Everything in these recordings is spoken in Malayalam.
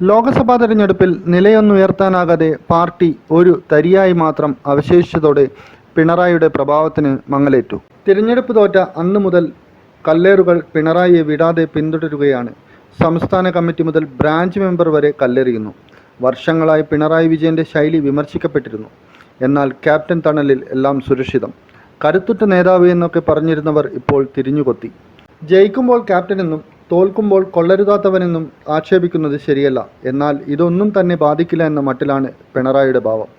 ലോക്സഭാ തെരഞ്ഞെടുപ്പിൽ നിലയൊന്നുയർത്താനാകാതെ പാർട്ടി ഒരു തരിയായി മാത്രം അവശേഷിച്ചതോടെ പിണറായിയുടെ പ്രഭാവത്തിന് മങ്ങലേറ്റു. തിരഞ്ഞെടുപ്പ് തോറ്റ അന്നു മുതൽ കല്ലേറുകൾ പിണറായിയെ വിടാതെ പിന്തുടരുകയാണ്. സംസ്ഥാന കമ്മിറ്റി മുതൽ ബ്രാഞ്ച് മെമ്പർ വരെ കല്ലെറിയുന്നു. വർഷങ്ങളായി പിണറായി വിജയൻ്റെ ശൈലി വിമർശിക്കപ്പെട്ടിരുന്നു. എന്നാൽ ക്യാപ്റ്റൻ തണലിൽ എല്ലാം സുരക്ഷിതം. കരുത്തുറ്റ നേതാവ് എന്നൊക്കെ പറഞ്ഞിരുന്നവർ ഇപ്പോൾ തിരിഞ്ഞുകൊത്തി. ജയിക്കുമ്പോൾ ക്യാപ്റ്റനെന്നും തോൽക്കുമ്പോൾ കൊള്ളരുതാത്തവനെന്നും ആക്ഷേപിക്കുന്നത് ശരിയല്ല. എന്നാൽ ഇതൊന്നും തന്നെ ബാധിക്കില്ല എന്ന മട്ടിലാണ് പിണറായിയുടെ ഭാവം.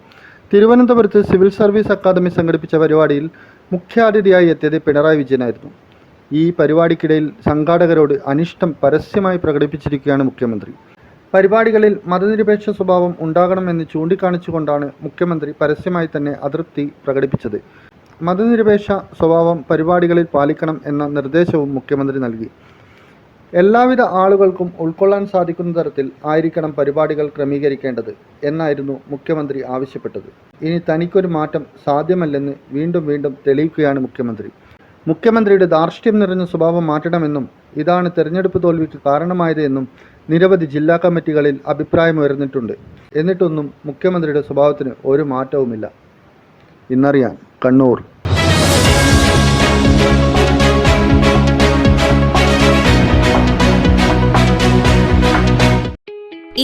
തിരുവനന്തപുരത്ത് സിവിൽ സർവീസ് അക്കാദമി സംഘടിപ്പിച്ച പരിപാടിയിൽ മുഖ്യാതിഥിയായി എത്തിയത് പിണറായി വിജയനായിരുന്നു. ഈ പരിപാടിക്കിടയിൽ സംഘാടകരോട് അനിഷ്ടം പരസ്യമായി പ്രകടിപ്പിച്ചിരിക്കുകയാണ് മുഖ്യമന്ത്രി. പരിപാടികളിൽ മതനിരപേക്ഷ സ്വഭാവം ഉണ്ടാകണമെന്ന് ചൂണ്ടിക്കാണിച്ചുകൊണ്ടാണ് മുഖ്യമന്ത്രി പരസ്യമായി തന്നെ അതൃപ്തി പ്രകടിപ്പിച്ചത്. മതനിരപേക്ഷ സ്വഭാവം പരിപാടികളിൽ പാലിക്കണം എന്ന നിർദ്ദേശവും മുഖ്യമന്ത്രി നൽകി. എല്ലാവിധ ആളുകൾക്കും ഉൾക്കൊള്ളാൻ സാധിക്കുന്ന തരത്തിൽ ആയിരിക്കണം പരിപാടികൾ ക്രമീകരിക്കേണ്ടത് എന്നായിരുന്നു മുഖ്യമന്ത്രി ആവശ്യപ്പെട്ടത്. ഇനി തനിക്കൊരു മാറ്റം സാധ്യമല്ലെന്ന് വീണ്ടും വീണ്ടും തെളിയിക്കുകയാണ് മുഖ്യമന്ത്രി. മുഖ്യമന്ത്രിയുടെ ധാർഷ്ട്യം നിറഞ്ഞ സ്വഭാവം മാറ്റണമെന്നും ഇതാണ് തെരഞ്ഞെടുപ്പ് തോൽവിക്ക് കാരണമായത് എന്നും നിരവധി ജില്ലാ കമ്മിറ്റികളിൽ അഭിപ്രായമുയർന്നിട്ടുണ്ട്. എന്നിട്ടൊന്നും മുഖ്യമന്ത്രിയുടെ സ്വഭാവത്തിന് ഒരു മാറ്റവുമില്ല. ഇന്നറിയാൻ കണ്ണൂർ.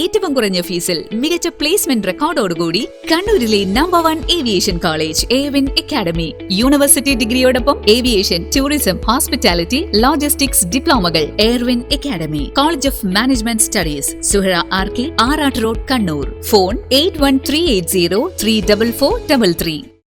ഏറ്റവും കുറഞ്ഞ ഫീസിൽ മികച്ച പ്ലേസ്മെന്റ് റെക്കോർഡോടുകൂടി കണ്ണൂരിലെ number 1 aviation college Airwin academy. University ഡിഗ്രിയോടൊപ്പം ഏവിയേഷൻ, ടൂറിസം, ഹോസ്പിറ്റാലിറ്റി, ലോജിസ്റ്റിക്സ് ഡിപ്ലോമകൾ. Airwin academy, college of management studies, Suhara ആർക്കി, ആറാട്ട് റോഡ്, കണ്ണൂർ. ഫോൺ 8138034433.